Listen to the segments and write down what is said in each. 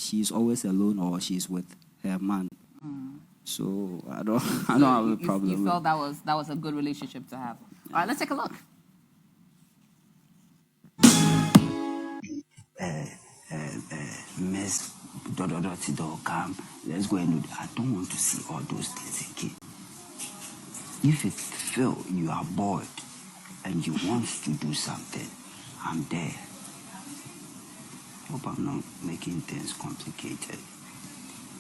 she's always alone or she's with her man. So I don't have a problem. You felt that was a good relationship to have. All right, let's take a look. Miss Dododoti come. Let's go and do that. I don't want to see all those things again. If you feel you are bored and you want to do something, I'm there. Hope I'm not making things complicated.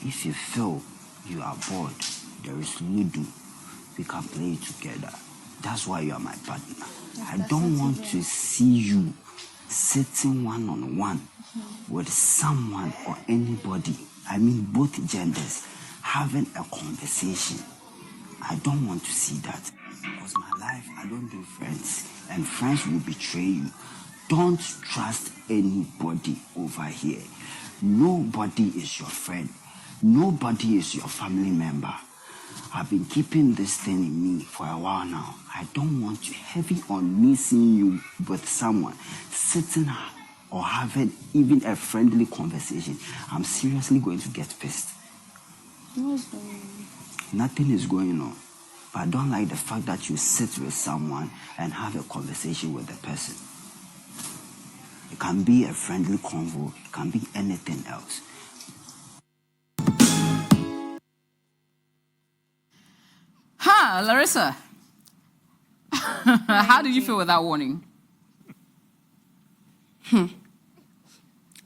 If you feel you are bored, there is Ludo. We can play it together. That's why you are my partner. I don't want to see you sitting one-on-one with someone or anybody, I mean both genders, having a conversation. I don't want to see that. Because my life, I don't do friends. And friends will betray you. Don't trust anybody over here. Nobody is your friend. Nobody is your family member. I've been keeping this thing in me for a while now. I don't want you heavy on me seeing you with someone, sitting or having even a friendly conversation. I'm seriously going to get pissed. What's going on? Nothing is going on. But I don't like the fact that you sit with someone and have a conversation with the person. It can be a friendly convo. It can be anything else. Larissa. How did you feel with that warning?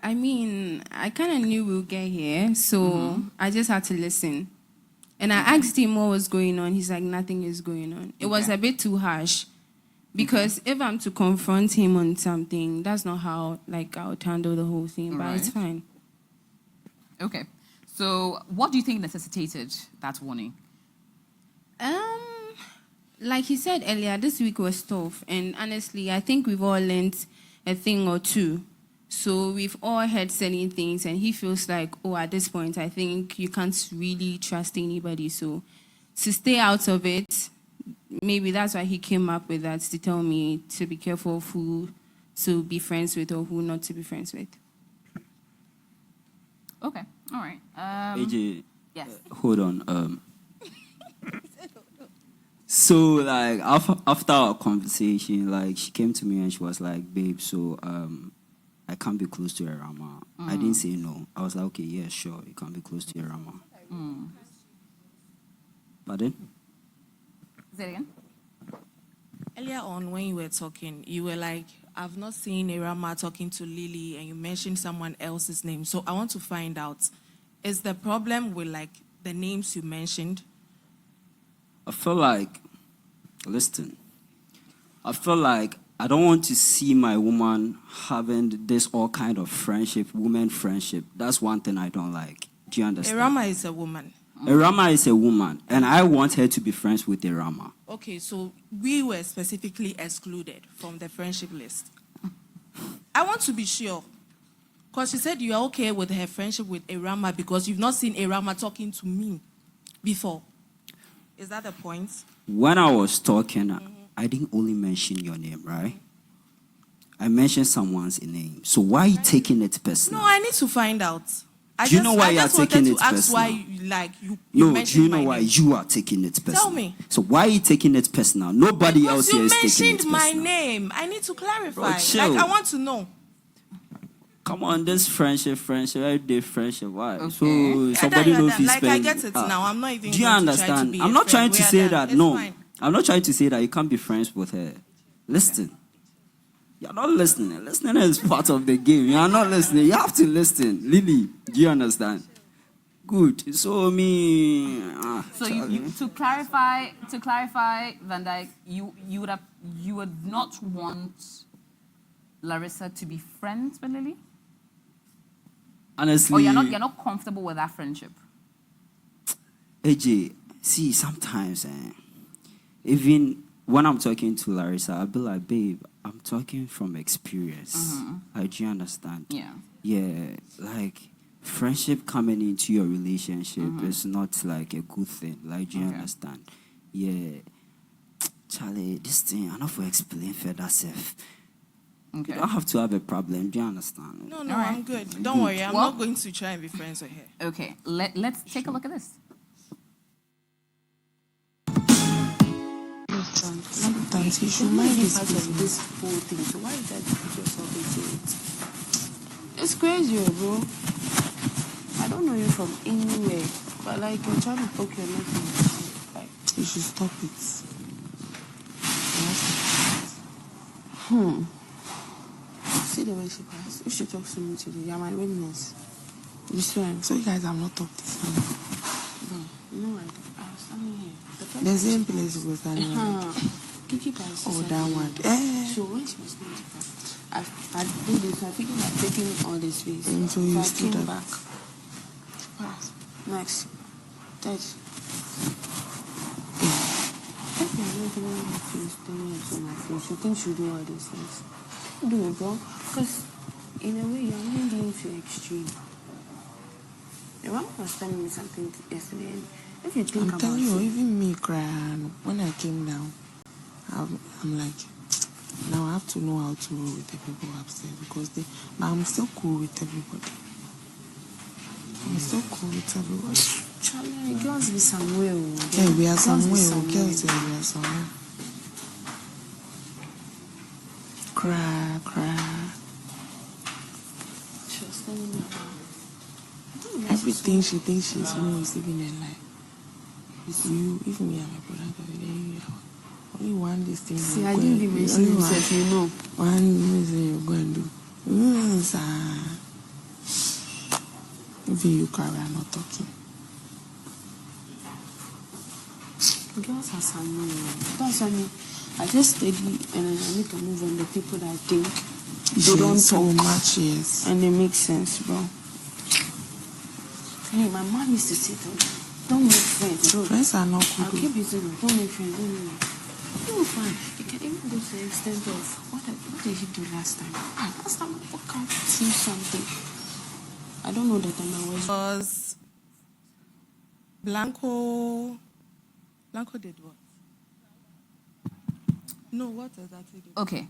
I mean, I kind of knew we would get here, so I just had to listen. And I asked him what was going on. He's like, nothing is going on. It was a bit too harsh. Because if I'm to confront him on something, that's not how, I would handle the whole thing. But it's fine. Okay. So what do you think necessitated that warning? Like he said earlier, this week was tough. And honestly, I think we've all learned a thing or two. So we've all heard certain things. And he feels like, at this point, I think you can't really trust anybody. So to stay out of it, maybe that's why he came up with that, to tell me to be careful of who to be friends with or who not to be friends with. Okay. All right. AJ, yes. Hold on. So after our conversation, she came to me and she was like, "Babe, so I can't be close to Erama." I didn't say no. I was like, "Okay, yeah, sure, you can't be close to Erama." Pardon? Say it again. Earlier on, when you were talking, you were like, I've not seen Erama talking to Lily, and you mentioned someone else's name. So I want to find out, is the problem with the names you mentioned? I feel like I don't want to see my woman having this all kind of friendship, woman friendship. That's one thing I don't like. Do you understand? Erama is a woman. Erama is a woman, and I want her to be friends with Erama. Okay, so we were specifically excluded from the friendship list. I want to be sure, because she said you are okay with her friendship with Erama because you've not seen Erama talking to me before. Is that the point? When I was talking, I didn't only mention your name, right? I mentioned someone's name. So why are you taking it personal? No, I need to find out. Do you know why you are taking it personal? Why you do you know why you are taking it personal? Tell me. So why are you taking it personal? Nobody else here is taking it personal. You mentioned my name. I need to clarify. Bro, chill. I want to know. Come on, this friendship, everyday friendship. Why? Okay. So somebody knows he's I get it now. I'm not even. Do you understand? I'm not trying to say that. No, I'm not trying to say that you can't be friends with her. Listen. You're not listening. Listening is part of the game. You are not listening. You have to listen. Lily, do you understand? Good. So to clarify, Van Dyke, you would not want Larissa to be friends with Lily? Honestly, or you're not comfortable with that friendship? AJ, see, sometimes even when I'm talking to Larissa, I'll be like, babe, I'm talking from experience. Do you understand? Yeah. Yeah, friendship coming into your relationship is not a good thing. Do you understand? Yeah. Charlie, this thing, I don't know if I explain further self. Okay. You don't have to have a problem. Do you understand? No, All right. I'm good. Don't worry. I'm Well- not going to try and be friends with her. Okay, let's take a look at this. Sometimes you should mind this part of this whole thing. So why did you put yourself into it? It's crazy, bro. I don't know you from anywhere, but like you're trying to poke your neck in my head. Like you should stop it. See the way she passed. If she talks to me today, you're my witness. You swear. So you guys, I'm not talk this now. No, you know what? I was standing here. The same place we were standing. Kiki passed. Oh, that one. So when she was going to pass, I did this. I think I'm taking all this space. So you stood came up. back. Pass. Next. Touch. If you're not doing my face, doing it on my face, you think she'll do all these things? Do it, bro. Because in a way, you're not being too extreme. Your mom was telling me something yesterday. And if you think I'm about telling you, it, even me crying, when I came down, I'm like, now I have to know how to roll with the people upstairs because I'm still cool with everybody. I'm still cool with everybody. Charlie, girls be somewhere. Yeah, we are somewhere. Girls, yeah, we are somewhere. Cry. She was telling me about Everything she thinks she's doing is living her life. It's you, if me and my brother, only one this thing. See, I didn't even mention himself, you know. One thing you go and do. Even you cry, we are not talking. Girls are somewhere. That's why I just steady and I make a move on the people that I think they don't so talk. much, yes. And they make sense, bro. Hey, my mom used to say to me, don't make friends, bro. Friends are not I'll good. keep it simple. Don't make friends, don't make friends. You're fine. You can even go to the extent of what did he do last time? Last time I walked out to see something. I don't know that time I was. Was Blanco did what? No, what exactly did? Okay,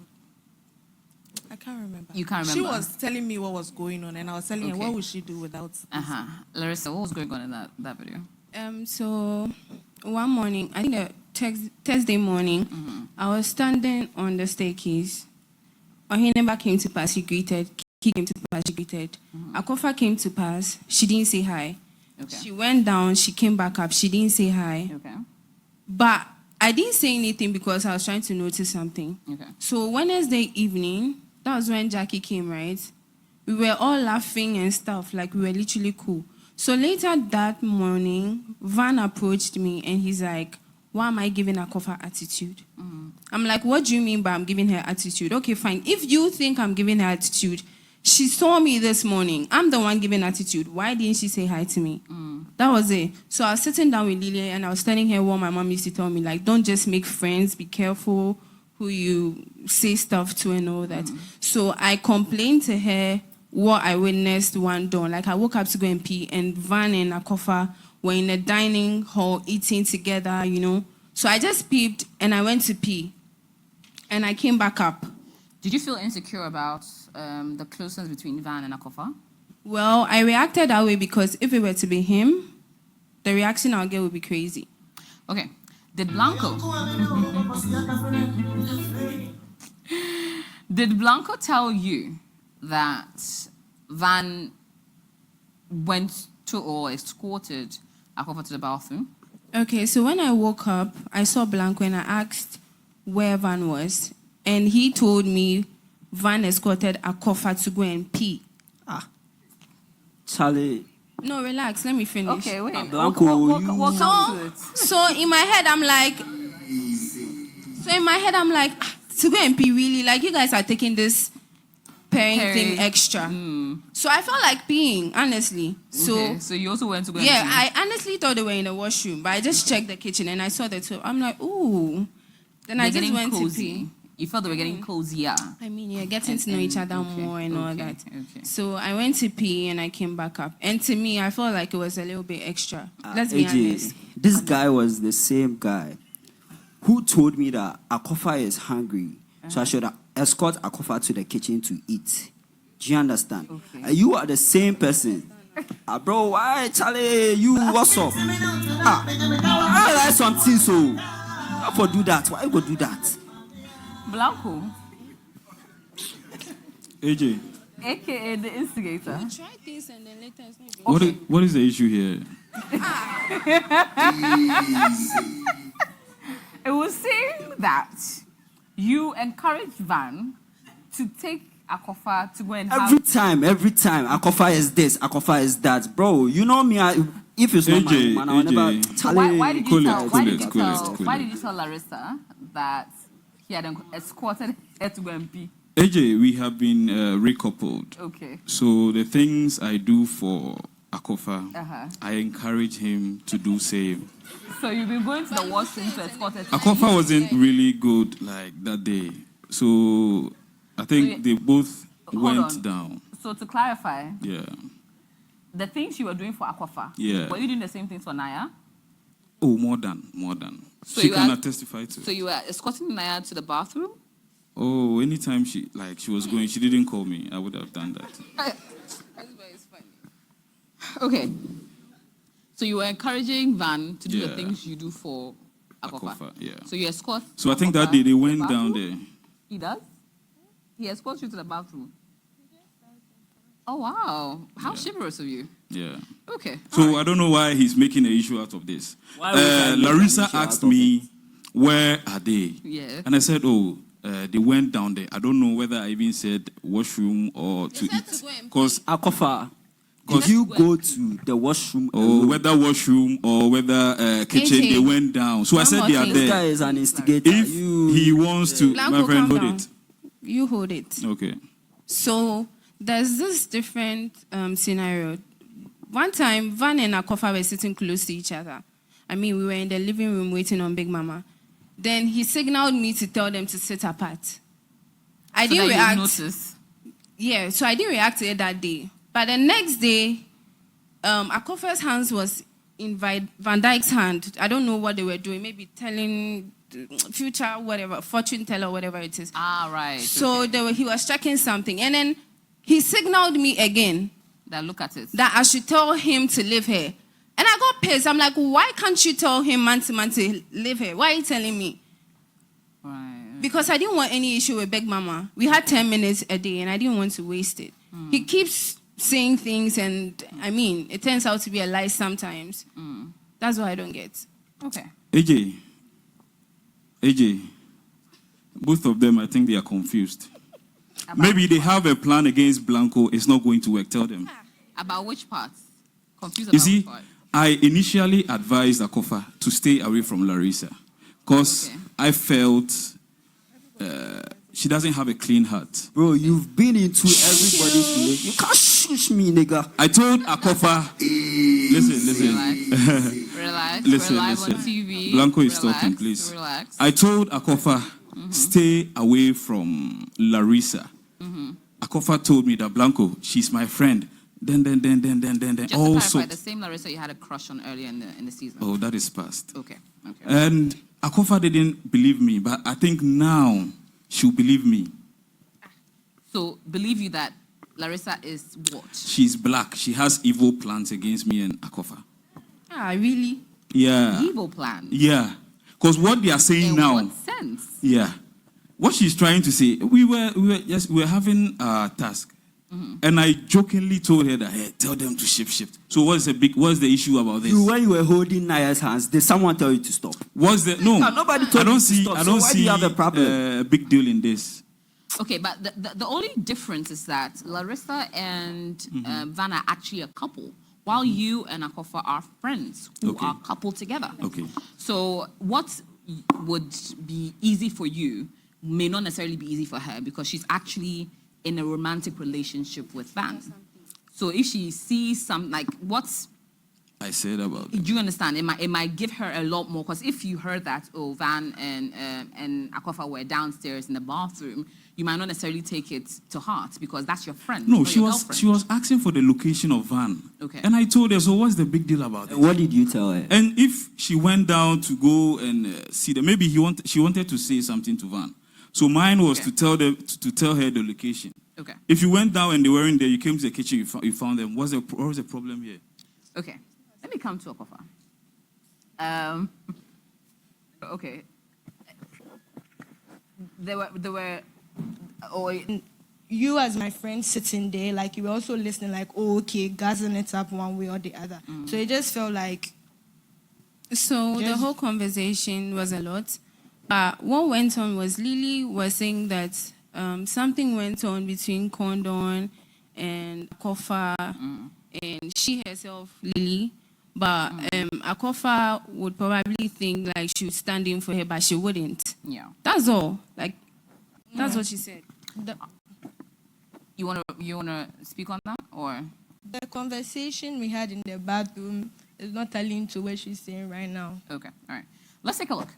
I can't remember. You can't She remember? was telling me what was going on, and I was telling her Okay. what would she do without. Larissa, what was going on in that video? So one morning, I think the Thursday morning, I was standing on the staircase. Ohineba came to pass, she greeted. He came to pass, she greeted. Akofa came to pass, she didn't say hi. Okay. She went down, she came back up, she didn't say hi. Okay. But I didn't say anything because I was trying to notice something. Okay. So Wednesday evening, that was when Jackie came, right? We were all laughing and stuff, like we were literally cool. So later that morning, Van approached me and he's like, why am I giving Akofa attitude? I'm like, what do you mean by I'm giving her attitude? Okay, fine. If you think I'm giving her attitude, she saw me this morning. I'm the one giving attitude. Why didn't she say hi to me? That was it. So I was sitting down with Lilia and I was telling her what my mom used to tell me, like, don't just make friends, be careful who you say stuff to and all that. So I complained to her what I witnessed one dawn. Like I woke up to go and pee and Van and Akofa were in the dining hall eating together, you know. So I just peeped and I went to pee and I came back up. Did you feel insecure about the closeness between Van and Akofa? Well, I reacted that way because if it were to be him, the reaction I'll get would be crazy. Okay. Did Blanco tell you that Van went to or escorted Akofa to the bathroom? Okay, so when I woke up, I saw Blanco and I asked where Van was. And he told me Van escorted Akofa to go and pee. Charlie, No, relax, let me finish. Okay, wait. Blanco, We'll come to it. So in my head, I'm like, to go and pee, really? Like, you guys are taking this pairing thing extra. So I felt like peeing, honestly. Okay, so you also went to go and Yeah, pee. I honestly thought they were in the washroom, but I just checked the kitchen and I saw the two. I'm like, ooh. Then I They're just getting went cozy. to pee. You felt they were getting cozier. I mean, yeah, getting to know each other okay, more and all okay, that. okay. So I went to pee and I came back up. And to me, I felt like it was a little bit extra. Let's be honest. this guy was the same guy who told me that Akofa is hungry, so I should escort Akofa to the kitchen to eat. Do you understand? Okay. You are the same person. Bro, why, Charlie? You, what's up? I like something, so. How for do that? Why you go do that? Blanco, AJ, aka the instigator. Try this and then later it's not good. what is the issue here? It was saying that you encourage Van to take Akofa to go and have... Every time, Akofa is this, Akofa is that. Bro, you know me, if it's not AJ, my man, I'll never... So why did you tell Cool why it. did you tell Larissa that he had escorted her to go and pee? AJ, we have been recoupled. Okay. So the things I do for Akofa, Uh-huh. I encourage him to do same. So you've been going to the washroom to escort her to Akofa wasn't really good like that day. So I think they both Hold went on. down. So to clarify, Yeah. the things you were doing for Akofa, Yeah. were you doing the same things for Naya? Oh, more than. So She you can are- testify to So it. you were escorting Naya to the bathroom? Oh, anytime she was going, she didn't call me. I would have done that. Okay. So you were encouraging Van to do the Yeah. things you do for Akofa. Akofa, yeah. So you escort. So I think Akofa that day they to the went down bathroom? there. He does? He escorts you to the bathroom. Oh wow. How chivalrous of you. Yeah. Okay. So I don't know why he's making an issue out of this. Why would I make an Larissa issue out asked of me, where are they? Yeah. And I said, they went down there. I don't know whether I even said washroom or to said eat. to go and Because, Akofa, did you go to the washroom? or alone? whether washroom or whether kitchen, AJ, they went down. So I one said more they are thing. This guy there. is an instigator. If he wants to, Blanco, my friend, calm hold down. it. You hold it. Okay. So there's this different scenario. One time, Van and Akofa were sitting close to each other. I mean, we were in the living room waiting on Big Mama. Then he signaled me to tell them to sit apart. I So didn't that you react. notice. Yeah, so I didn't react to it that day. But the next day, Akofa's hands was in Van Dyke's hand. I don't know what they were doing. Maybe telling future, whatever, fortune teller, whatever it is. Ah, right. So okay. he was checking something. And then he signaled me again Now look at it. that I should tell him to leave here. And I got pissed. I'm like, why can't you tell him man to leave here? Why are you telling me? Right. Because I didn't want any issue with Big Mama. We had 10 minutes a day and I didn't want to waste it. He keeps saying things and, I mean, it turns out to be a lie sometimes. That's what I don't get. Okay. AJ, both of them, I think they are confused. About Maybe they have a plan against Blanco. It's not going to work. Tell them. About which part? Confused You about see, which part? I initially advised Akofa to stay away from Larissa because Okay. I felt she doesn't have a clean heart. Bro, you've been into everybody's relationship. You can't shush me, nigga. I told Akofa, listen. Relax. Listen, We're live listen. on TV. Blanco is Relax, talking, please. Relax. I told Akofa, stay away from Larissa. Akofa told me that Blanco, she's my friend. Then, Just to also. clarify, the same Larissa you had a crush on earlier in the season. Oh, that is past. Okay. And Akofa didn't believe me, but I think now she'll believe me. So believe you that Larissa is what? She's black. She has evil plans against me and Akofa. Ah, really? Yeah. Evil plan. Yeah. Because what they are saying In now. what sense? Yeah. What she's trying to say, we were having a task. And I jokingly told her that, hey, tell them to shift. So what's the issue about this? When you were holding Naya's hands, did someone tell you to stop? Nobody told you to stop, I so don't why do see you have a problem? a big deal in this. Okay, but the only difference is that Larissa and Van are actually a couple, while you and Akofa are friends who Okay. are coupled together. Okay. So what would be easy for you may not necessarily be easy for her because she's actually in a romantic relationship with Van. So if she sees some, like, what's... I said about it. Do you understand? It might give her a lot more, because if you heard that, Van and Akofa were downstairs in the bathroom, you might not necessarily take it to heart because that's your friend. No, not she your was girlfriend. she was asking for the location of Van. Okay. And I told her, so what's the big deal about it? What did you tell her? And if she went down to go and see them, maybe she wanted to say something to Van. So mine was Okay. to tell her the location. Okay. If you went down and they weren't there, you came to the kitchen, you found them. What was the problem here? Okay. Let me come to Okofa. Okay. There were or You as my friend sitting there, like you were also listening, like, oh, okay, gassing it up one way or the other. So it just felt like So the Just- whole conversation was a lot. What went on was Lily was saying that something went on between Condon and Akofa and she herself, Lily. But Akofa would probably think like she would stand in for her, but she wouldn't. yeah. That's all. Like, that's what she said. You wanna speak on that or the conversation we had in the bathroom is not telling to what she's saying right now. okay, all right. Let's take a look.